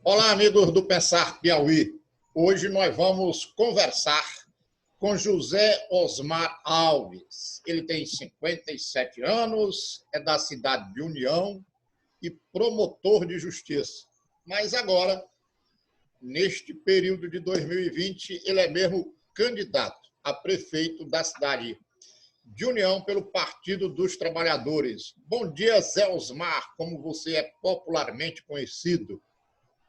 Olá, amigos do Pensar Piauí. Hoje nós vamos conversar com José Osmar Alves. Ele tem 57 anos, é da cidade de União e promotor de justiça. Mas agora, neste período de 2020, ele é mesmo candidato a prefeito da cidade de União pelo Partido dos Trabalhadores. Bom dia, Zé Osmar, como você é popularmente conhecido.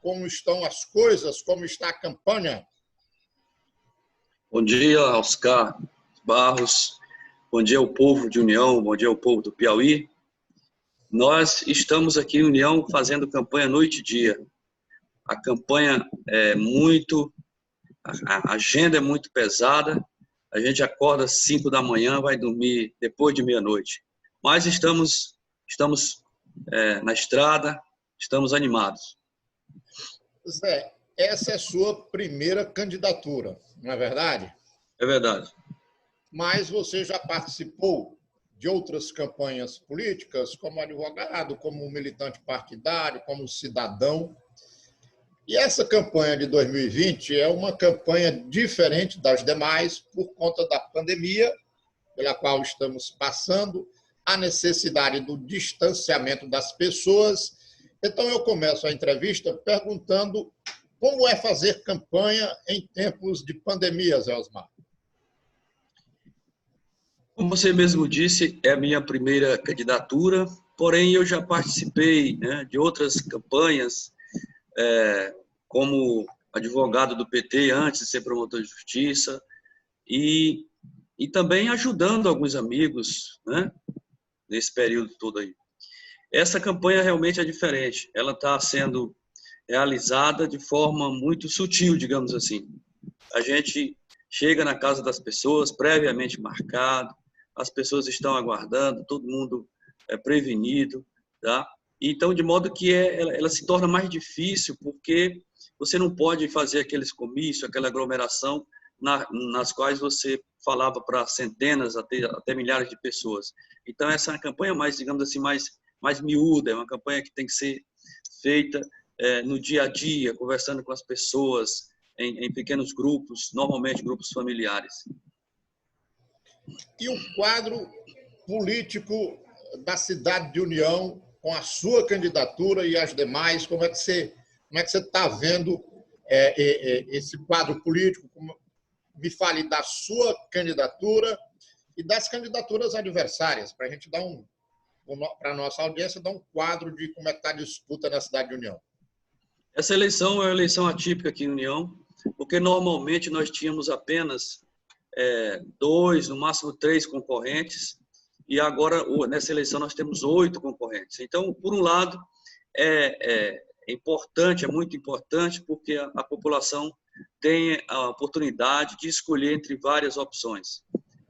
Como estão as coisas? Como está a campanha? Bom dia, Oscar Barros. Bom dia ao povo de União, bom dia ao povo do Piauí. Nós estamos aqui em União fazendo campanha noite e dia. A campanha a agenda é muito pesada. A gente acorda às 5 da manhã, vai dormir depois de meia-noite. Mas estamos na estrada, estamos animados. Zé, essa é sua primeira candidatura, não é verdade? É verdade. Mas você já participou de outras campanhas políticas, como advogado, como militante partidário, como cidadão. E essa campanha de 2020 é uma campanha diferente das demais por conta da pandemia, pela qual estamos passando, a necessidade do distanciamento das pessoas. Então, eu começo a entrevista perguntando como é fazer campanha em tempos de pandemia, Zé Osmar. Como você mesmo disse, é a minha primeira candidatura, porém eu já participei, de outras campanhas, como advogado do PT antes de ser promotor de justiça, e também ajudando alguns amigos, nesse período todo aí. Essa campanha realmente é diferente. Ela está sendo realizada de forma muito sutil, digamos assim. A gente chega na casa das pessoas, previamente marcado, as pessoas estão aguardando, todo mundo é prevenido, tá? Então, de modo que ela se torna mais difícil, porque você não pode fazer aqueles comícios, aquela aglomeração nas quais você falava para centenas, até milhares de pessoas. Então, essa é uma campanha mais, digamos assim, mais miúda, é uma campanha que tem que ser feita no dia a dia, conversando com as pessoas, em pequenos grupos, normalmente grupos familiares. E o quadro político da cidade de União, com a sua candidatura e as demais, como é que você está vendo esse quadro político? Me fale da sua candidatura e das candidaturas adversárias, para a gente dar para a nossa audiência, dar um quadro de como é que está a disputa na cidade de União. Essa eleição é uma eleição atípica aqui em União, porque normalmente nós tínhamos apenas 2, no máximo 3 concorrentes, e agora nessa eleição nós temos 8 concorrentes. Então, por um lado, é importante, é muito importante, porque a população tem a oportunidade de escolher entre várias opções.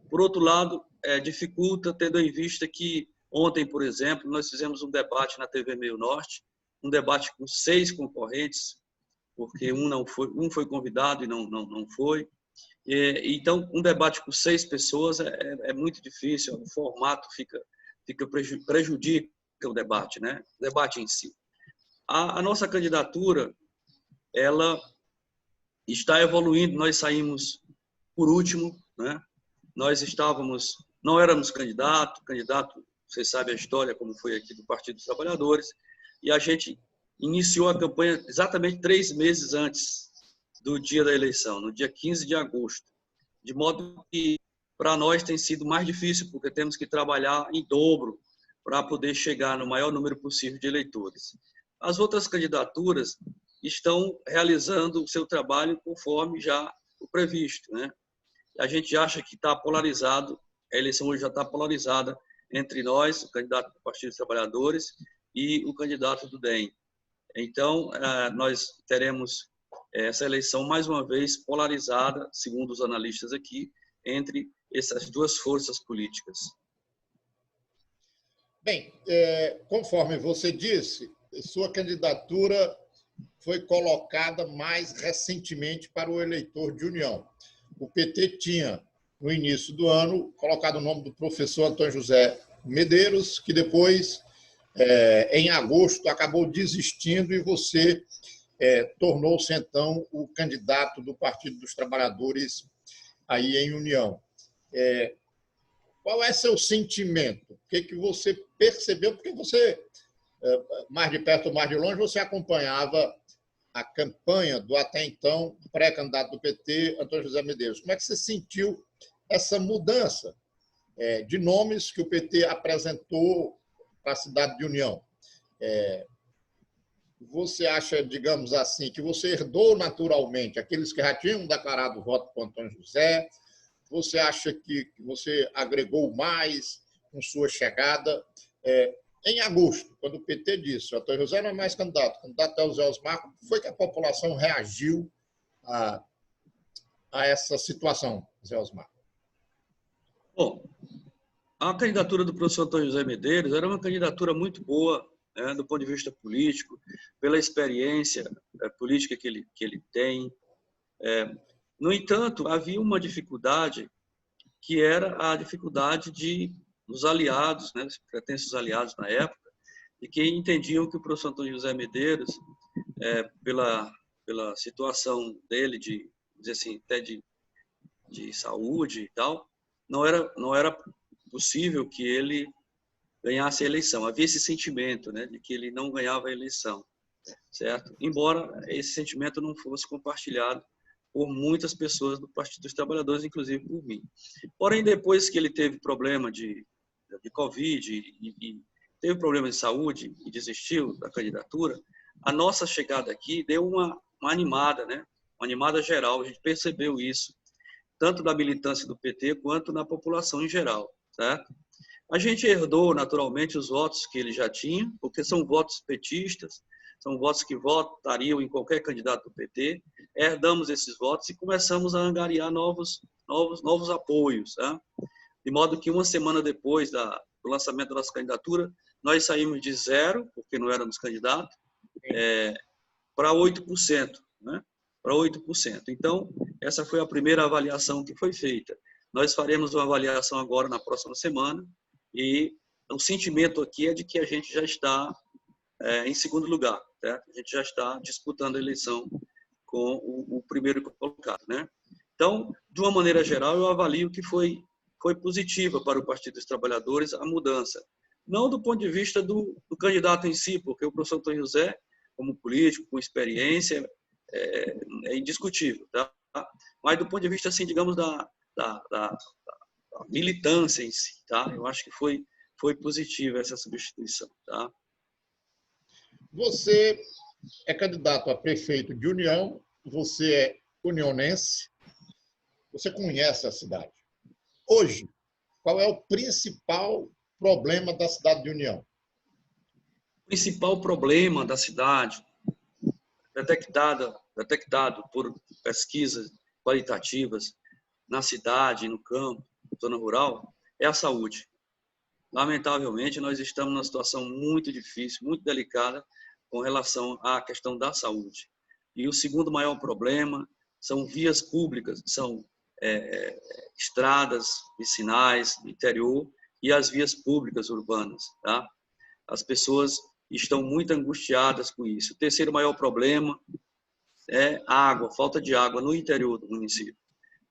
Por outro lado, dificulta, tendo em vista que ontem, por exemplo, nós fizemos um debate na TV Meio Norte, um debate com 6 concorrentes, porque um foi convidado e não foi. Então, um debate com 6 pessoas é muito difícil, o formato prejudica o debate, o debate em si. A nossa candidatura, ela está evoluindo, nós saímos por último, nós não éramos candidato, você sabe a história como foi aqui do Partido dos Trabalhadores, e a gente iniciou a campanha exatamente 3 meses antes do dia da eleição, no dia 15 de agosto, de modo que para nós tem sido mais difícil, porque temos que trabalhar em dobro para poder chegar no maior número possível de eleitores. As outras candidaturas estão realizando o seu trabalho conforme já o previsto, A gente acha que está polarizado, a eleição hoje já está polarizada entre nós, o candidato do Partido dos Trabalhadores e o candidato do DEM. Então, nós teremos essa eleição, mais uma vez, polarizada, segundo os analistas aqui, entre essas duas forças políticas. Bem, conforme você disse, sua candidatura foi colocada mais recentemente para o eleitor de União. O PT tinha, no início do ano, colocado o nome do professor Antônio José Medeiros, que depois, em agosto, acabou desistindo e você tornou-se, então, o candidato do Partido dos Trabalhadores aí em União. Qual é seu sentimento? O que você percebeu? Porque você, mais de perto ou mais de longe, você acompanhava a campanha do até então pré-candidato do PT, Antônio José Medeiros. Como é que você sentiu essa mudança de nomes que o PT apresentou para a cidade de União? Você acha, digamos assim, que você herdou naturalmente aqueles que já tinham declarado voto para o Antônio José? Você acha que você agregou mais com sua chegada? Em agosto, quando o PT disse que o Antônio José não é mais candidato, o candidato é o Zé Osmar, como foi que a população reagiu a essa situação, Zé Osmar? Bom, a candidatura do professor Antônio José Medeiros era uma candidatura muito boa, né, do ponto de vista político, pela experiência política que ele tem. No entanto, havia uma dificuldade, que era a dificuldade dos aliados, né, dos pretensos aliados na época, e que entendiam que o professor Antônio José Medeiros, pela situação dele, dizer assim, até de saúde e tal, não era possível que ele ganhasse a eleição. Havia esse sentimento, né, de que ele não ganhava a eleição, certo? Embora esse sentimento não fosse compartilhado por muitas pessoas do Partido dos Trabalhadores, inclusive por mim. Porém, depois que ele teve problema de Covid e teve problema de saúde e desistiu da candidatura, a nossa chegada aqui deu uma animada, né? Uma animada geral. A gente percebeu isso, tanto da militância do PT quanto na população em geral, certo? A gente herdou, naturalmente, os votos que ele já tinha, porque são votos petistas, são votos que votariam em qualquer candidato do PT. Herdamos esses votos e começamos a angariar novos apoios, tá? De modo que uma semana depois do lançamento da nossa candidatura, nós saímos de 0, porque não éramos candidatos, para 8%, né? Para 8%. Então, essa foi a primeira avaliação que foi feita. Nós faremos uma avaliação agora na próxima semana e o sentimento aqui é de que a gente já está em segundo lugar, certo? A gente já está disputando a eleição com o primeiro colocado, né? Então, de uma maneira geral, eu avalio que foi positiva para o Partido dos Trabalhadores a mudança. Não do ponto de vista do candidato em si, porque o professor Antônio José, como político, com experiência, é indiscutível, tá? Mas do ponto de vista, assim, digamos, da militância em si, tá? Eu acho que foi positiva essa substituição, tá? Você é candidato a prefeito de União, você é unionense, você conhece a cidade. Hoje, qual é o principal problema da cidade de União? O principal problema da cidade, detectado por pesquisas qualitativas na cidade, no campo, zona rural, é a saúde. Lamentavelmente, nós estamos numa situação muito difícil, muito delicada com relação à questão da saúde. E o segundo maior problema são vias públicas, são estradas vicinais do interior e as vias públicas urbanas, tá? As pessoas estão muito angustiadas com isso. O terceiro maior problema é a água, falta de água no interior do município.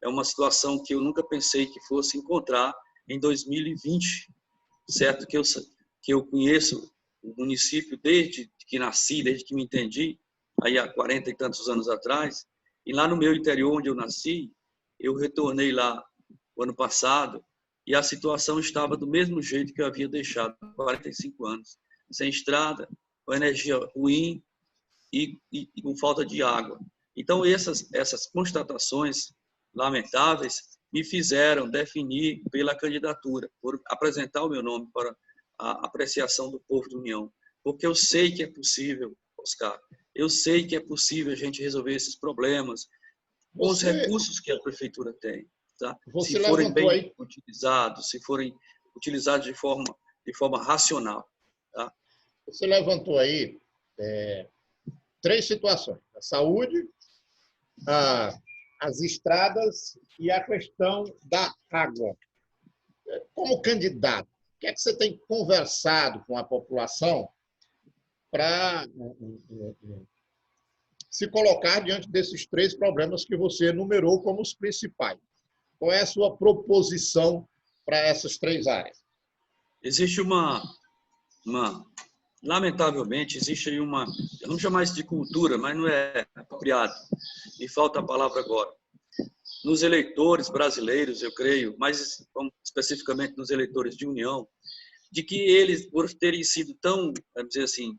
É uma situação que eu nunca pensei que fosse encontrar em 2020, certo? Que eu conheço o município desde que nasci, desde que me entendi, aí há 40 e tantos anos atrás, e lá no meu interior, onde eu nasci, eu retornei lá o ano passado, e a situação estava do mesmo jeito que eu havia deixado há 45 anos, sem estrada, com energia ruim e com falta de água. Então, essas constatações lamentáveis me fizeram definir pela candidatura, por apresentar o meu nome para a apreciação do povo de União, porque eu sei que é possível, Oscar, eu sei que é possível a gente resolver esses problemas com os recursos que a prefeitura tem, tá? Se forem bem utilizados, se forem utilizados de forma racional, tá? Você levantou aí 3 situações: a saúde, as estradas e a questão da água. Como candidato, o que é que você tem conversado com a população para se colocar diante desses três problemas que você enumerou como os principais. Qual é a sua proposição para essas três áreas? Existe lamentavelmente, existe aí vamos chamar isso de cultura, mas não é apropriado, me falta a palavra agora. Nos eleitores brasileiros, eu creio, mais especificamente nos eleitores de União, de que eles, por terem sido tão, vamos dizer assim,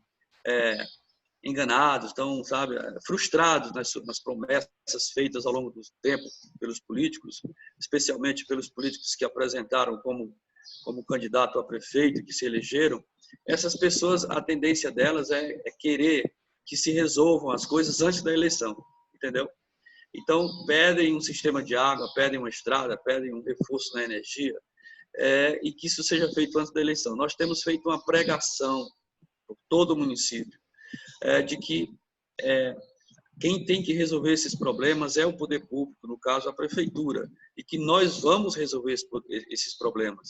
enganados, tão, sabe, frustrados nas promessas feitas ao longo do tempo pelos políticos, especialmente pelos políticos que apresentaram como candidato a prefeito, que se elegeram, essas pessoas, a tendência delas é querer que se resolvam as coisas antes da eleição, entendeu? Então, pedem um sistema de água, pedem uma estrada, pedem um reforço na energia, e que isso seja feito antes da eleição. Nós temos feito uma pregação por todo o município, de que quem tem que resolver esses problemas é o poder público, no caso a prefeitura, e que nós vamos resolver esses problemas.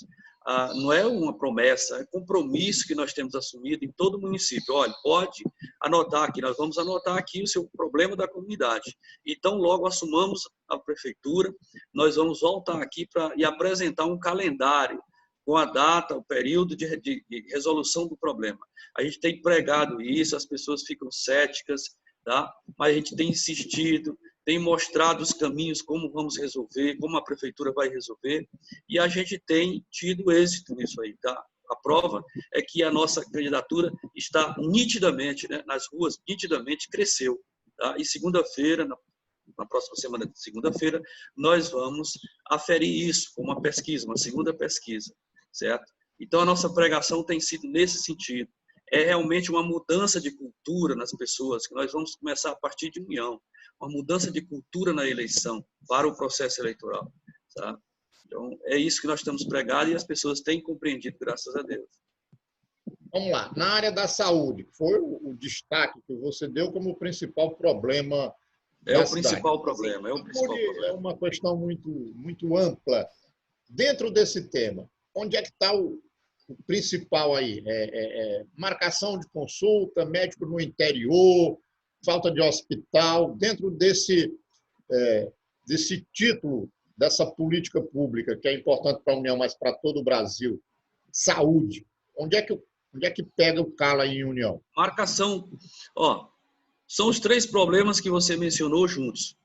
Não é uma promessa, é compromisso que nós temos assumido em todo o município. Olha, pode anotar aqui, nós vamos anotar aqui o seu problema da comunidade. Então, logo assumamos a prefeitura, nós vamos voltar aqui e apresentar um calendário com a data, o período de resolução do problema. A gente tem pregado isso, as pessoas ficam céticas, tá? Mas a gente tem insistido, tem mostrado os caminhos, como vamos resolver, como a prefeitura vai resolver, e a gente tem tido êxito nisso aí, tá? A prova é que a nossa candidatura está nitidamente, né, nas ruas, nitidamente cresceu, tá? E segunda-feira, na próxima semana de segunda-feira, nós vamos aferir isso com uma pesquisa, uma segunda pesquisa, certo? Então, a nossa pregação tem sido nesse sentido. É realmente uma mudança de cultura nas pessoas, que nós vamos começar a partir de União. Uma mudança de cultura na eleição, para o processo eleitoral. Tá? Então, é isso que nós temos pregado e as pessoas têm compreendido, graças a Deus. Vamos lá. Na área da saúde, foi o destaque que você deu como o principal problema da cidade. Principal problema, é o principal problema. É uma questão muito ampla. Dentro desse tema, onde é que está o principal aí? Marcação de consulta, médico no interior, falta de hospital. Dentro desse título, dessa política pública, que é importante para a União, mas para todo o Brasil, saúde, onde é que pega o calo aí em União? Marcação. São os três problemas que você mencionou juntos.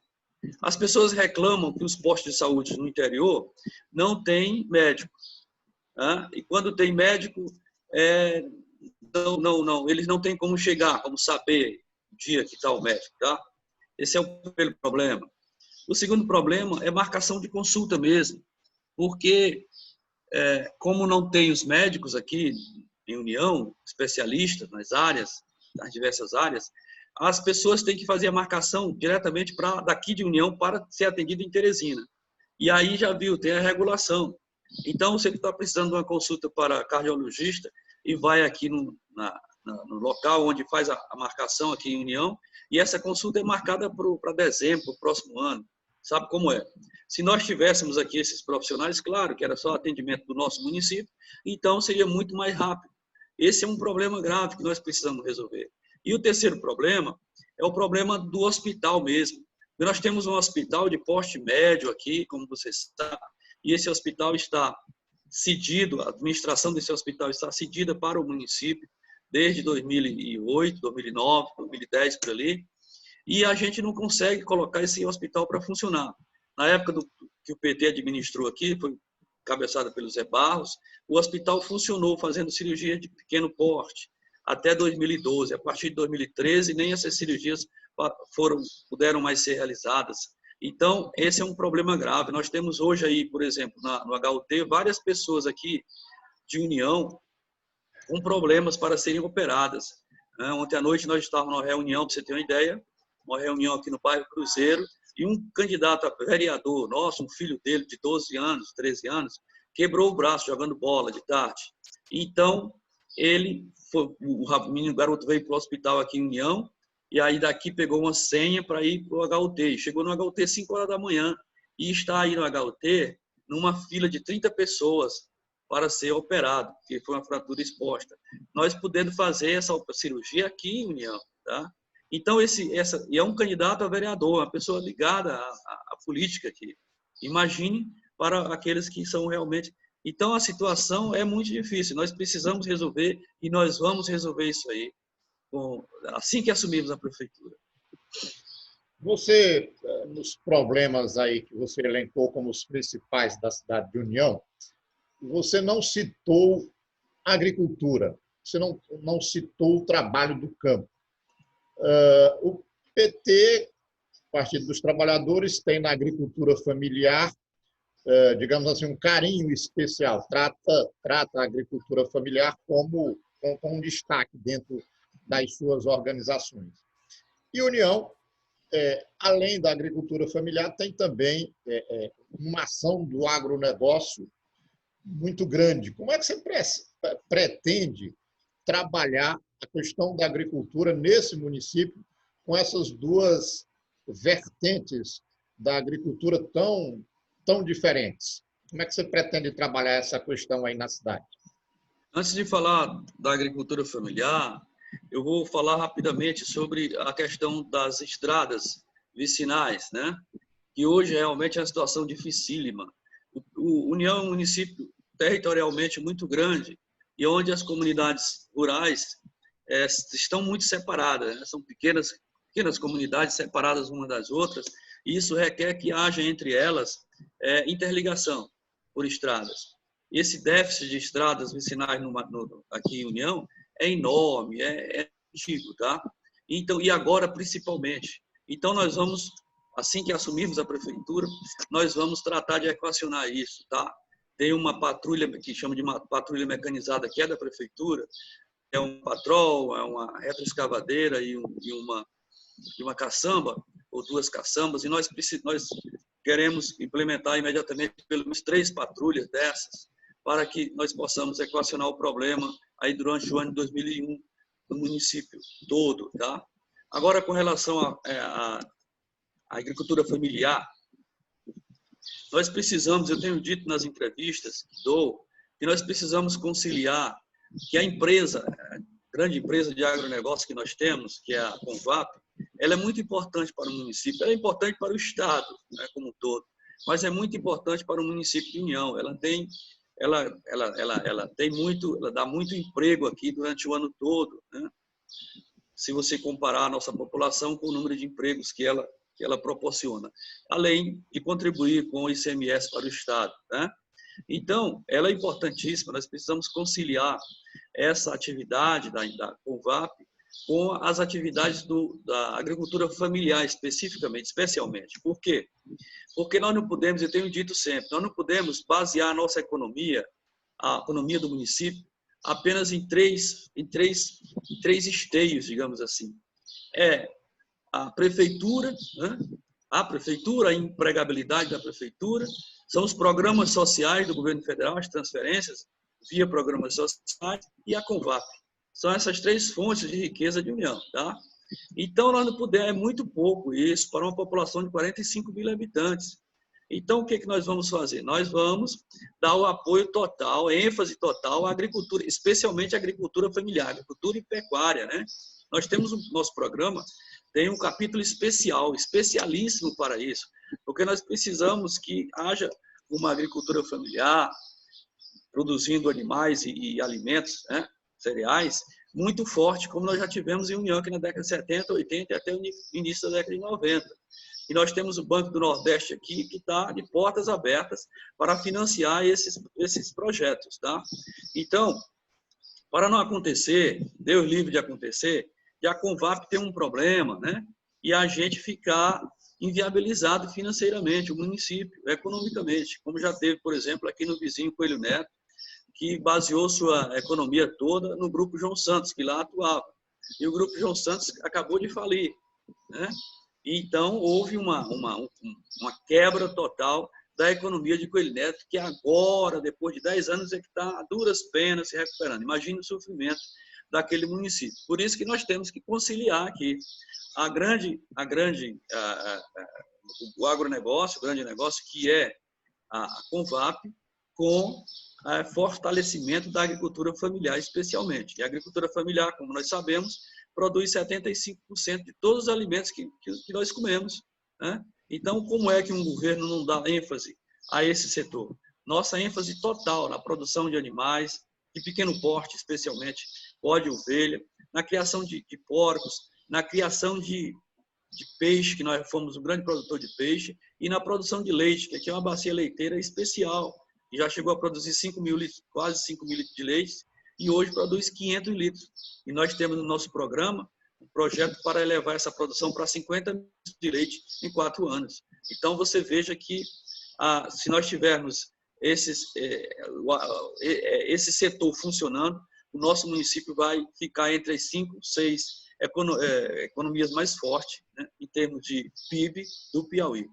As pessoas reclamam que os postos de saúde no interior não têm médico. E quando tem médico, eles não têm como chegar, como saber o dia que está o médico. Tá? Esse é o primeiro problema. O segundo problema é marcação de consulta mesmo, porque como não tem os médicos aqui em União, especialistas nas diversas áreas, as pessoas têm que fazer a marcação diretamente daqui de União para ser atendido em Teresina. E aí já viu, tem a regulação. Então, você está precisando de uma consulta para cardiologista e vai aqui no local onde faz a marcação aqui em União, e essa consulta é marcada para dezembro, para o próximo ano. Sabe como é? Se nós tivéssemos aqui esses profissionais, claro que era só atendimento do nosso município, então seria muito mais rápido. Esse é um problema grave que nós precisamos resolver. E o terceiro problema é o problema do hospital mesmo. Nós temos um hospital de porte médio aqui, como você sabe, e esse hospital está cedido, a administração desse hospital está cedida para o município desde 2008, 2009, 2010, por ali, e a gente não consegue colocar esse hospital para funcionar. Na época que o PT administrou aqui, foi cabeçada pelo Zé Barros, o hospital funcionou fazendo cirurgia de pequeno porte até 2012. A partir de 2013, nem essas cirurgias puderam mais ser realizadas. Então, esse é um problema grave. Nós temos hoje aí, por exemplo, no HUT, várias pessoas aqui de União com problemas para serem operadas. Ontem à noite nós estávamos numa reunião, para você ter uma ideia, uma reunião aqui no bairro Cruzeiro, e um candidato a vereador nosso, um filho dele de 12 anos, 13 anos, quebrou o braço jogando bola de tarde. Então, o garoto veio para o hospital aqui em União, e aí daqui pegou uma senha para ir para o HUT. Chegou no HUT 5 horas da manhã e está aí no HUT numa fila de 30 pessoas para ser operado, porque foi uma fratura exposta. Nós podendo fazer essa cirurgia aqui em União, tá? Então, e é um candidato a vereador, uma pessoa ligada à política aqui. Imagine para aqueles que são realmente... Então, a situação é muito difícil. Nós precisamos resolver e nós vamos resolver isso aí assim que assumirmos a prefeitura. Você, nos problemas aí que você elencou como os principais da cidade de União, você não citou a agricultura, você não citou o trabalho do campo. O PT, Partido dos Trabalhadores, tem na agricultura familiar, digamos assim, um carinho especial, trata a agricultura familiar com um destaque dentro das suas organizações. E União, além da agricultura familiar, tem também uma ação do agronegócio muito grande. Como é que você pretende trabalhar a questão da agricultura nesse município com essas duas vertentes da agricultura tão diferentes? Como é que você pretende trabalhar essa questão aí na cidade? Antes de falar da agricultura familiar, eu vou falar rapidamente sobre a questão das estradas vicinais, né? Que hoje realmente é uma situação dificílima. O União é um município territorialmente muito grande e onde as comunidades rurais estão muito separadas, né? São pequenas comunidades separadas umas das outras, e isso requer que haja entre elas interligação por estradas. Esse déficit de estradas vicinais aqui em União é enorme, é antigo, tá? Então, e agora principalmente. Então nós vamos, assim que assumirmos a prefeitura, nós vamos tratar de equacionar isso, tá? Tem uma patrulha que chama de uma patrulha mecanizada que é da prefeitura, é um patrol, é uma retroescavadeira e uma caçamba ou duas caçambas, e nós queremos implementar imediatamente pelo menos 3 patrulhas dessas, para que nós possamos equacionar o problema aí durante o ano de 2001 no município todo, tá? Agora, com relação à agricultura familiar, nós precisamos, eu tenho dito nas entrevistas que dou, que nós precisamos conciliar que a grande empresa de agronegócio que nós temos, que é a Convap, ela é muito importante para o município, ela é importante para o Estado, né, como um todo, mas é muito importante para o município de União. Ela dá muito emprego aqui durante o ano todo, né? Se você comparar a nossa população com o número de empregos que ela proporciona, além de contribuir com o ICMS para o Estado, né? Então, ela é importantíssima, nós precisamos conciliar essa atividade da Convap com as atividades da agricultura familiar, especialmente. Por quê? Porque nós não podemos, eu tenho dito sempre, nós não podemos basear a nossa economia, a economia do município, apenas em três esteios, digamos assim. A prefeitura, né? A empregabilidade da prefeitura, são os programas sociais do governo federal, as transferências via programas sociais e a Convap. São essas 3 fontes de riqueza de União, tá? Então, nós não podemos, é muito pouco isso para uma população de 45 mil habitantes. Então, o que nós vamos fazer? Nós vamos dar o apoio total, ênfase total à agricultura, especialmente à agricultura familiar, agricultura e pecuária, né? Nós temos nosso programa, tem um capítulo especialíssimo para isso, porque nós precisamos que haja uma agricultura familiar, produzindo animais e alimentos, né, cereais, muito forte, como nós já tivemos em União aqui na década de 70, 80 e até o início da década de 90. E nós temos o Banco do Nordeste aqui, que está de portas abertas para financiar esses projetos, tá? Então, para não acontecer, Deus livre de acontecer, que a Convap tem um problema, né? E a gente ficar inviabilizado financeiramente, o município, economicamente, como já teve, por exemplo, aqui no vizinho Coelho Neto, que baseou sua economia toda no Grupo João Santos, que lá atuava. E o Grupo João Santos acabou de falir, né? Então, houve uma quebra total da economia de Coelho Neto, que agora, depois de 10 anos, é que está a duras penas se recuperando. Imagine o sofrimento daquele município. Por isso que nós temos que conciliar aqui o agronegócio, o grande negócio, que é a Convap, com fortalecimento da agricultura familiar, especialmente. E a agricultura familiar, como nós sabemos, produz 75% de todos os alimentos que nós comemos, né? Então, como é que um governo não dá ênfase a esse setor? Nossa ênfase total na produção de animais, de pequeno porte, especialmente bode e ovelha, na criação de porcos, na criação de peixe, que nós fomos um grande produtor de peixe, e na produção de leite, que aqui é uma bacia leiteira especial, que já chegou a produzir 5 mil litros, quase 5 mil litros de leite, e hoje produz 500 litros. E nós temos no nosso programa um projeto para elevar essa produção para 50 mil litros de leite em 4 anos. Então, você veja que se nós tivermos esse setor funcionando, o nosso município vai ficar entre as 5, 6 economias mais fortes, né, em termos de PIB do Piauí.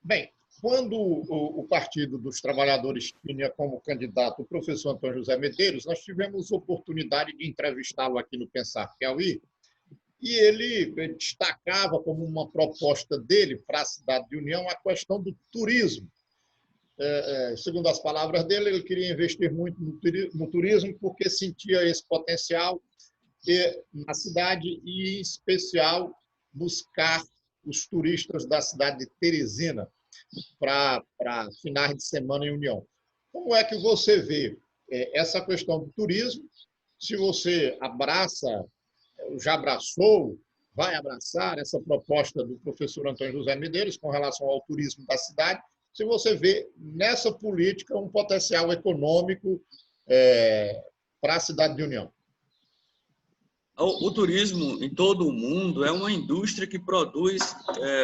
Bem, quando o Partido dos Trabalhadores tinha como candidato o professor Antônio José Medeiros, nós tivemos oportunidade de entrevistá-lo aqui no Pensar Piauí, e ele destacava como uma proposta dele para a cidade de União a questão do turismo. Segundo as palavras dele, ele queria investir muito no turismo porque sentia esse potencial na cidade e, em especial, buscar os turistas da cidade de Teresina para finais de semana em União. Como é que você vê essa questão do turismo? Se você abraça, já abraçou, vai abraçar essa proposta do professor Antônio José Medeiros com relação ao turismo da cidade, se você vê nessa política um potencial econômico para a cidade de União. O turismo em todo o mundo é uma indústria que produz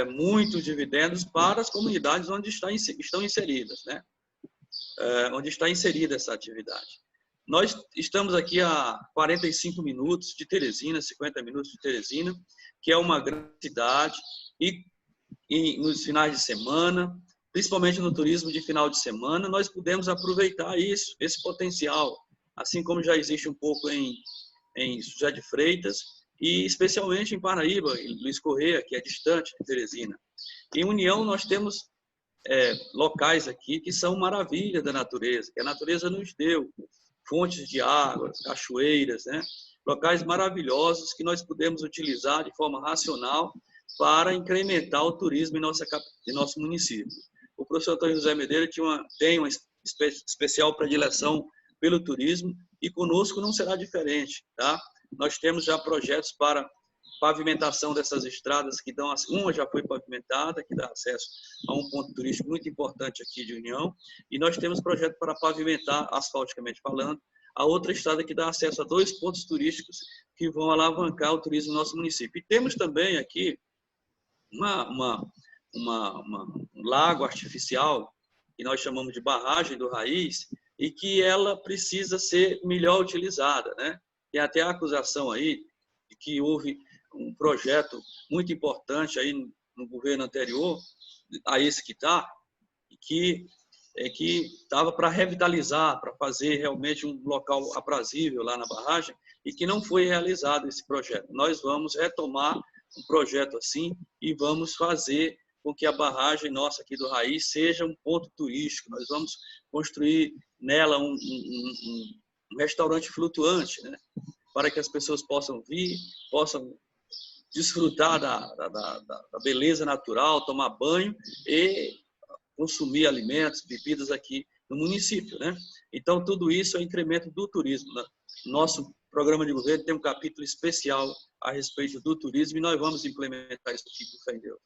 muitos dividendos para as comunidades onde estão inseridas, né? Onde está inserida essa atividade. Nós estamos aqui a 45 minutos de Teresina, 50 minutos de Teresina, que é uma grande cidade, e nos finais de semana, principalmente no turismo de final de semana, nós podemos aproveitar esse potencial, assim como já existe um pouco em José de Freitas e especialmente em Paraíba, em Luiz Correia, que é distante de Teresina. Em União, nós temos locais aqui que são maravilhas da natureza, que a natureza nos deu, fontes de água, cachoeiras, né? Locais maravilhosos que nós podemos utilizar de forma racional para incrementar o turismo em nosso município. O professor Antônio José Medeiros tem uma especial predileção pelo turismo e conosco não será diferente, tá? Nós temos já projetos para pavimentação dessas estradas que dão, uma já foi pavimentada, que dá acesso a um ponto turístico muito importante aqui de União, e nós temos projeto para pavimentar, asfalticamente falando, a outra estrada que dá acesso a 2 pontos turísticos que vão alavancar o turismo no nosso município. E temos também aqui um lago artificial, que nós chamamos de barragem do Raiz, e que ela precisa ser melhor utilizada, né? Tem até a acusação aí de que houve um projeto muito importante aí no governo anterior, a esse que está, que estava para revitalizar, para fazer realmente um local aprazível lá na barragem, e que não foi realizado esse projeto. Nós vamos retomar um projeto assim e vamos fazer com que a barragem nossa aqui do Raiz seja um ponto turístico. Nós vamos construir nela um restaurante flutuante, né? Para que as pessoas possam vir, possam desfrutar da beleza natural, tomar banho e consumir alimentos, bebidas aqui no município, né? Então, tudo isso é um incremento do turismo, né? Nosso programa de governo tem um capítulo especial a respeito do turismo e nós vamos implementar isso aqui, com fé em Deus.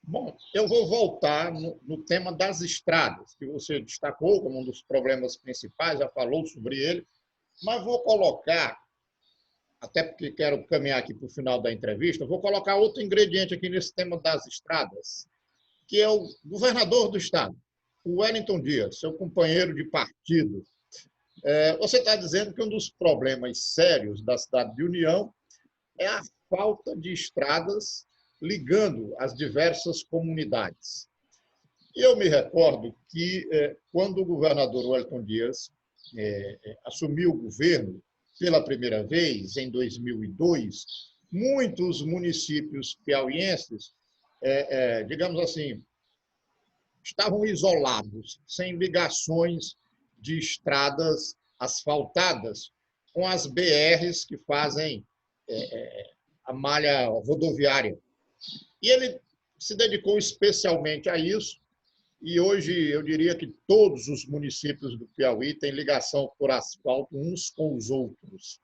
Bom, eu vou voltar no tema das estradas, que você destacou como um dos problemas principais, já falou sobre ele, mas vou colocar, até porque quero caminhar aqui para o final da entrevista, vou colocar outro ingrediente aqui nesse tema das estradas, que é o governador do estado, o Wellington Dias, seu companheiro de partido. Você está dizendo que um dos problemas sérios da cidade de União é a falta de estradas ligando as diversas comunidades. E eu me recordo que, quando o governador Wellington Dias assumiu o governo pela primeira vez, em 2002, muitos municípios piauienses, digamos assim, estavam isolados, sem ligações de estradas asfaltadas, com as BRs que fazem a malha rodoviária. E ele se dedicou especialmente a isso, e hoje eu diria que todos os municípios do Piauí têm ligação por asfalto uns com os outros.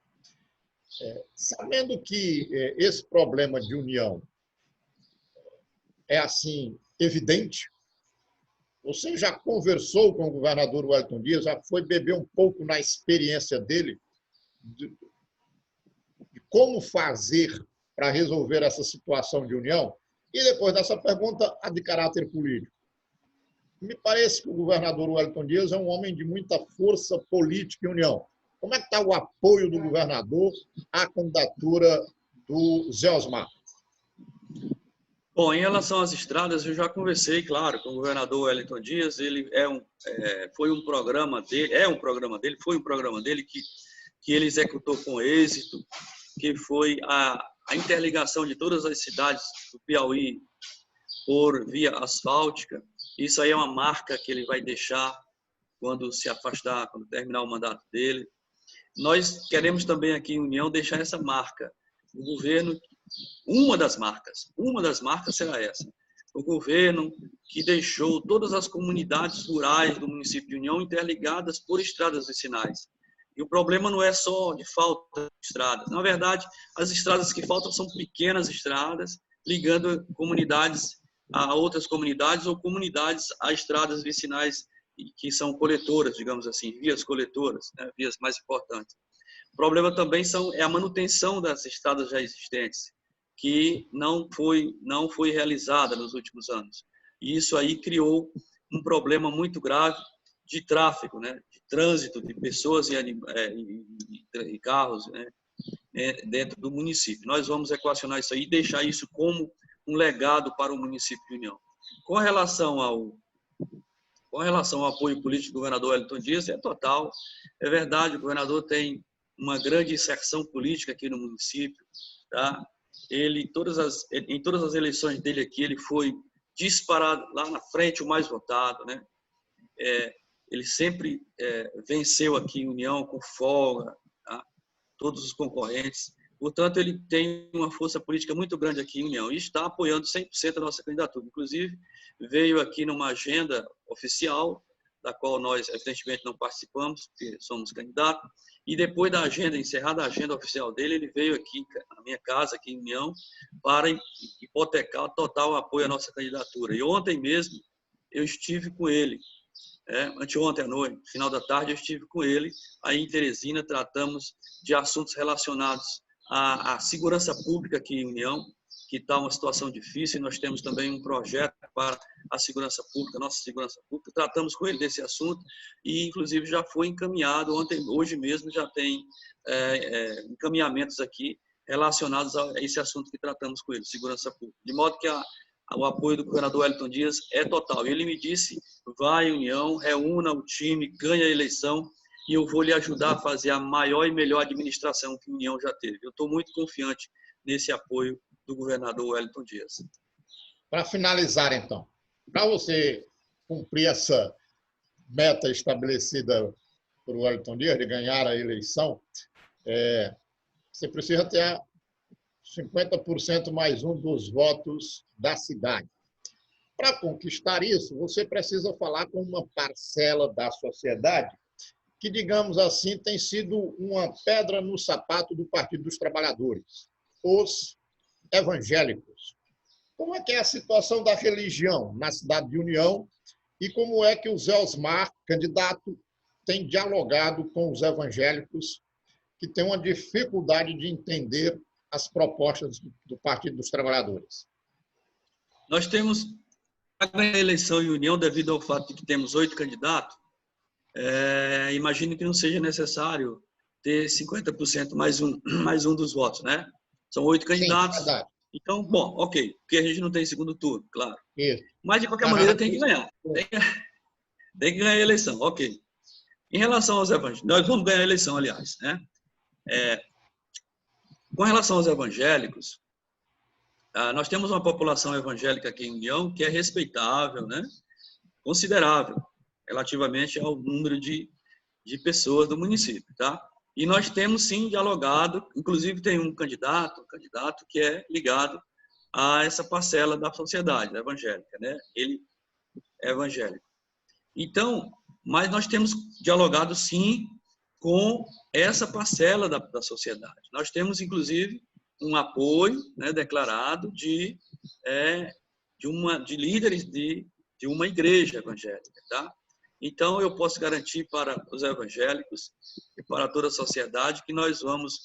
Sabendo que esse problema de união é assim evidente, você já conversou com o governador Wellington Dias, já foi beber um pouco na experiência dele de como fazer para resolver essa situação de união? E depois dessa pergunta, a de caráter político. Me parece que o governador Wellington Dias é um homem de muita força política e união. Como é que está o apoio do governador à candidatura do Zé Osmar? Bom, em relação às estradas, eu já conversei, claro, com o governador Wellington Dias. Ele foi um programa dele que ele executou com êxito, que foi a interligação de todas as cidades do Piauí por via asfáltica. Isso aí é uma marca que ele vai deixar quando se afastar, quando terminar o mandato dele. Nós queremos também aqui em União deixar essa marca. O governo, uma das marcas será essa. O governo que deixou todas as comunidades rurais do município de União interligadas por estradas vicinais. E o problema não é só de falta de estradas. Na verdade, as estradas que faltam são pequenas estradas, ligando comunidades a outras comunidades ou comunidades a estradas vicinais que são coletoras, digamos assim, vias coletoras, né, vias mais importantes. O problema também é a manutenção das estradas já existentes, que não foi realizada nos últimos anos. E isso aí criou um problema muito grave de tráfego, né, de trânsito de pessoas e carros, né, dentro do município. Nós vamos equacionar isso aí e deixar isso como um legado para o município de União. Com relação ao apoio político do governador Wellington Dias, é total. É verdade, o governador tem uma grande inserção política aqui no município. Tá? Em todas as eleições dele aqui, ele foi disparado lá na frente, o mais votado. Né? Ele sempre venceu aqui em União com folga, tá? Todos os concorrentes. Portanto, ele tem uma força política muito grande aqui em União e está apoiando 100% a nossa candidatura. Inclusive, veio aqui numa agenda oficial, da qual nós, evidentemente, não participamos, porque somos candidatos, e depois da agenda, encerrada a agenda oficial dele, ele veio aqui na minha casa, aqui em União, para hipotecar total apoio à nossa candidatura. E ontem mesmo, eu estive com ele, anteontem à noite, final da tarde, eu estive com ele, aí em Teresina, tratamos de assuntos relacionados à segurança pública aqui em União, que está uma situação difícil, e nós temos também um projeto para a segurança pública, nossa segurança pública. Tratamos com ele desse assunto e, inclusive, já foi encaminhado, hoje mesmo já tem encaminhamentos aqui relacionados a esse assunto que tratamos com ele, segurança pública. De modo que o apoio do governador Wellington Dias é total. Ele me disse, vai União, reúna o time, ganha a eleição, e eu vou lhe ajudar a fazer a maior e melhor administração que a União já teve. Eu estou muito confiante nesse apoio do governador Wellington Dias. Para finalizar, então, para você cumprir essa meta estabelecida por Wellington Dias de ganhar a eleição, você precisa ter 50% mais um dos votos da cidade. Para conquistar isso, você precisa falar com uma parcela da sociedade que, digamos assim, tem sido uma pedra no sapato do Partido dos Trabalhadores, os evangélicos. Como é que é a situação da religião na cidade de União e como é que o Zé Osmar, candidato, tem dialogado com os evangélicos que têm uma dificuldade de entender as propostas do Partido dos Trabalhadores? Nós temos a eleição em União, devido ao fato de que temos 8 candidatos, imagino que não seja necessário ter 50% mais um dos votos, né? São 8 candidatos. Sim, então, bom, ok, porque a gente não tem segundo turno, claro. Isso. Mas, de qualquer maneira, tem que ganhar. Tem que ganhar a eleição, ok. Em relação aos evangélicos, nós vamos ganhar a eleição, aliás, né? Com relação aos evangélicos, nós temos uma população evangélica aqui em União que é respeitável, né? Considerável, relativamente ao número de pessoas do município, tá? E nós temos, sim, dialogado, inclusive tem um candidato que é ligado a essa parcela da sociedade evangélica, né? Ele é evangélico. Então, mas nós temos dialogado, sim, com essa parcela da sociedade. Nós temos, inclusive, um apoio, né, declarado de líderes de uma igreja evangélica, tá? Então, eu posso garantir para os evangélicos e para toda a sociedade que nós vamos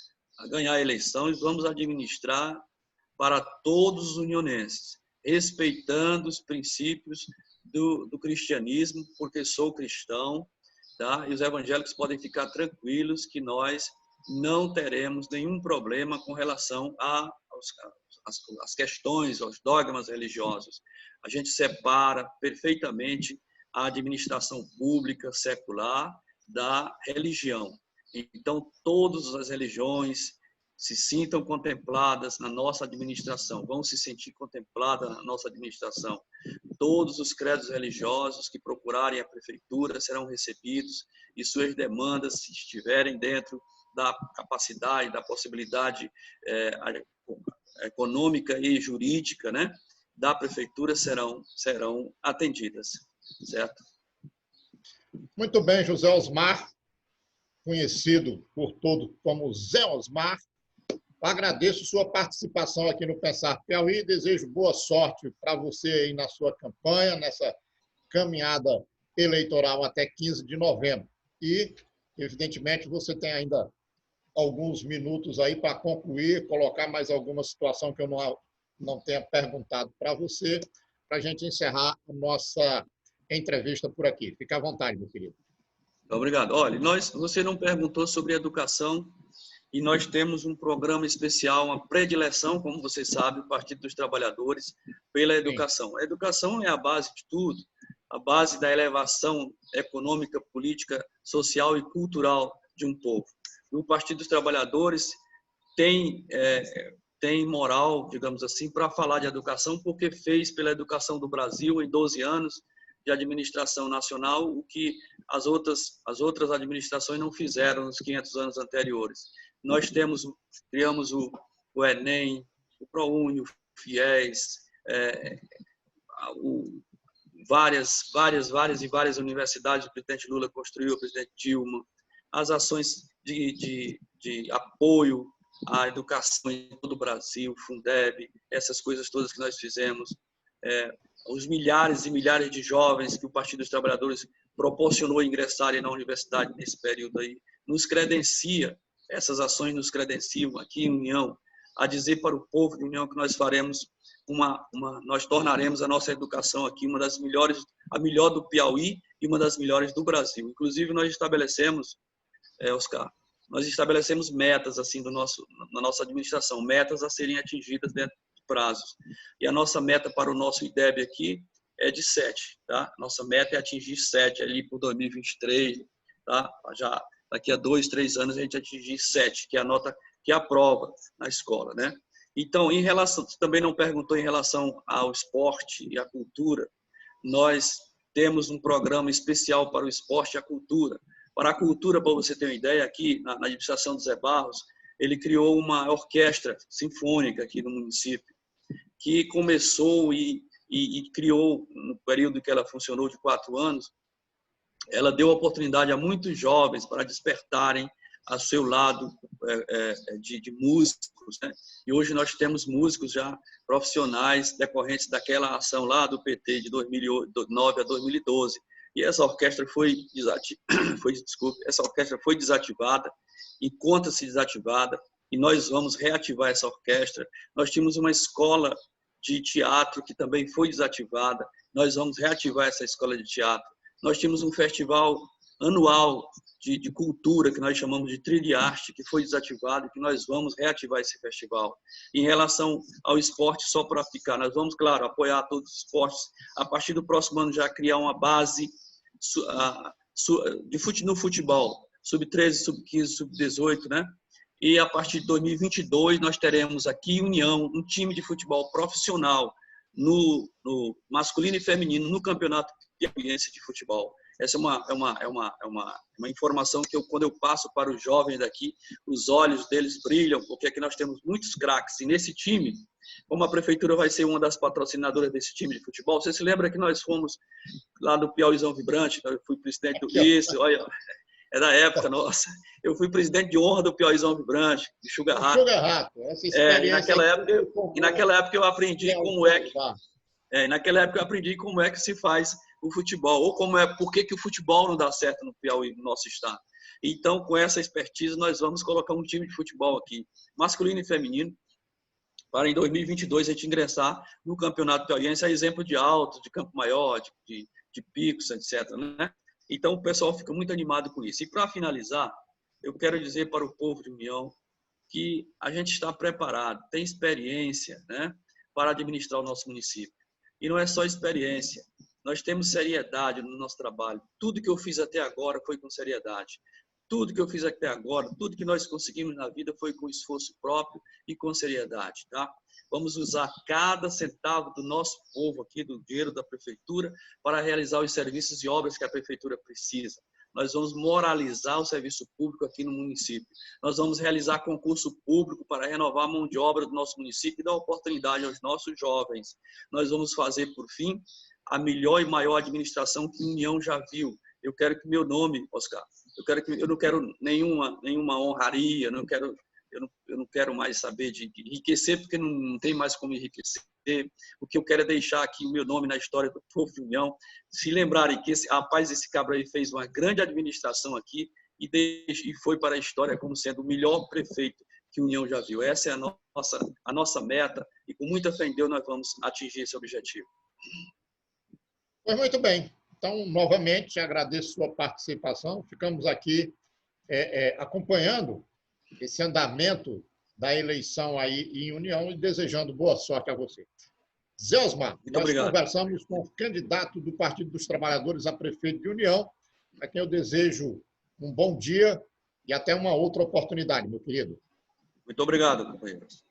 ganhar a eleição e vamos administrar para todos os unionenses, respeitando os princípios do cristianismo, porque sou cristão, tá? E os evangélicos podem ficar tranquilos que nós não teremos nenhum problema com relação às questões, aos dogmas religiosos. A gente separa perfeitamente a administração pública secular da religião. Então, todas as religiões se sintam contempladas na nossa administração, vão se sentir contempladas na nossa administração. Todos os credos religiosos que procurarem a prefeitura serão recebidos e suas demandas, se estiverem dentro da capacidade, da possibilidade econômica e jurídica, né, da prefeitura, serão atendidas, certo? Muito bem, José Osmar, conhecido por todo como Zé Osmar. Agradeço sua participação aqui no Pensar Piauí e desejo boa sorte para você aí na sua campanha, nessa caminhada eleitoral até 15 de novembro. E, evidentemente, você tem ainda alguns minutos aí para concluir, colocar mais alguma situação que eu não tenha perguntado para você, para a gente encerrar a nossa entrevista por aqui. Fique à vontade, meu querido. Obrigado. Olha, você não perguntou sobre educação e nós temos um programa especial, uma predileção, como vocês sabem, o Partido dos Trabalhadores, pela educação. Sim. A educação é a base de tudo, a base da elevação econômica, política, social e cultural de um povo. O Partido dos Trabalhadores tem moral, digamos assim, para falar de educação, porque fez pela educação do Brasil em 12 anos de administração nacional, o que as outras administrações não fizeram nos 500 anos anteriores. Nós criamos o Enem, o ProUni, o FIES, várias universidades o presidente Lula construiu, o presidente Dilma, as ações de apoio à educação em todo o Brasil, Fundeb, essas coisas todas que nós fizemos, os milhares e milhares de jovens que o Partido dos Trabalhadores proporcionou ingressarem na universidade nesse período aí, nos credencia, essas ações nos credenciam aqui em União, a dizer para o povo de União que nós faremos nós tornaremos a nossa educação aqui uma das melhores, a melhor do Piauí e uma das melhores do Brasil. Inclusive, nós estabelecemos, Oscar, nós estabelecemos metas assim na nossa administração, metas a serem atingidas dentro de prazos. E a nossa meta para o nosso IDEB aqui é de 7, tá? Nossa meta é atingir 7 ali por 2023, tá? Já daqui a 2, 3 anos a gente atingir 7, que é a nota que aprova na escola, né? Então, você também não perguntou em relação ao esporte e à cultura. Nós temos um programa especial para o esporte e a cultura. Para a cultura, para você ter uma ideia, aqui na administração do Zé Barros, ele criou uma orquestra sinfônica aqui no município, que começou e criou, no período que ela funcionou de 4 anos, ela deu oportunidade a muitos jovens para despertarem ao seu lado de músicos, né? E hoje nós temos músicos já profissionais decorrentes daquela ação lá do PT de 2009 a 2012. E essa orquestra essa orquestra foi desativada, encontra-se desativada, e nós vamos reativar essa orquestra. Nós tínhamos uma escola de teatro que também foi desativada, nós vamos reativar essa escola de teatro. Nós tínhamos um festival anual de cultura, que nós chamamos de Trilha de Arte, que foi desativado, e que nós vamos reativar esse festival. Em relação ao esporte, só para ficar, nós vamos, claro, apoiar todos os esportes. A partir do próximo ano, já criar uma base no futebol, sub-13, sub-15, sub-18, né? E a partir de 2022, nós teremos aqui em União um time de futebol profissional no masculino e feminino, no campeonato piauiense de futebol. Essa é uma informação que quando eu passo para os jovens daqui, os olhos deles brilham, porque aqui nós temos muitos craques. E nesse time, como a prefeitura vai ser uma das patrocinadoras desse time de futebol, você se lembra que nós fomos lá no Piauizão Vibrante, eu fui presidente do... Isso, olha, é da época nossa. Eu fui presidente de honra do Piauizão Vibrante, de Sugar Rato. Sugar Rato, essa experiência. E naquela época eu aprendi como é que... naquela época eu aprendi como é que se faz o futebol, ou por que o futebol não dá certo no Piauí, no nosso estado. Então, com essa expertise, nós vamos colocar um time de futebol aqui, masculino e feminino, para em 2022 a gente ingressar no Campeonato Piauiense, a exemplo de Alto, de Campo Maior, de Picos, etc. Né? Então, o pessoal fica muito animado com isso. E, para finalizar, eu quero dizer para o povo de União que a gente está preparado, tem experiência, né, para administrar o nosso município. E não é só experiência, nós temos seriedade no nosso trabalho. Tudo que eu fiz até agora foi com seriedade. Tudo que eu fiz até agora, tudo que nós conseguimos na vida foi com esforço próprio e com seriedade, tá? Vamos usar cada centavo do nosso povo aqui, do dinheiro da prefeitura, para realizar os serviços e obras que a prefeitura precisa. Nós vamos moralizar o serviço público aqui no município. Nós vamos realizar concurso público para renovar a mão de obra do nosso município e dar oportunidade aos nossos jovens. Nós vamos fazer, por fim, a melhor e maior administração que a União já viu. Eu quero que meu nome, Oscar, eu não quero nenhuma honraria, eu não quero mais saber de enriquecer, porque não tem mais como enriquecer. O que eu quero é deixar aqui o meu nome na história do povo de União. Se lembrarem que esse cabra aí fez uma grande administração aqui e foi para a história como sendo o melhor prefeito que a União já viu. Essa é a nossa meta e com muita fé em Deus nós vamos atingir esse objetivo. Pois muito bem. Então, novamente, agradeço sua participação. Ficamos aqui acompanhando esse andamento da eleição aí em União e desejando boa sorte a você. Zé Osmar, nós conversamos com o candidato do Partido dos Trabalhadores a prefeito de União, a quem eu desejo um bom dia e até uma outra oportunidade, meu querido. Muito obrigado, companheiros.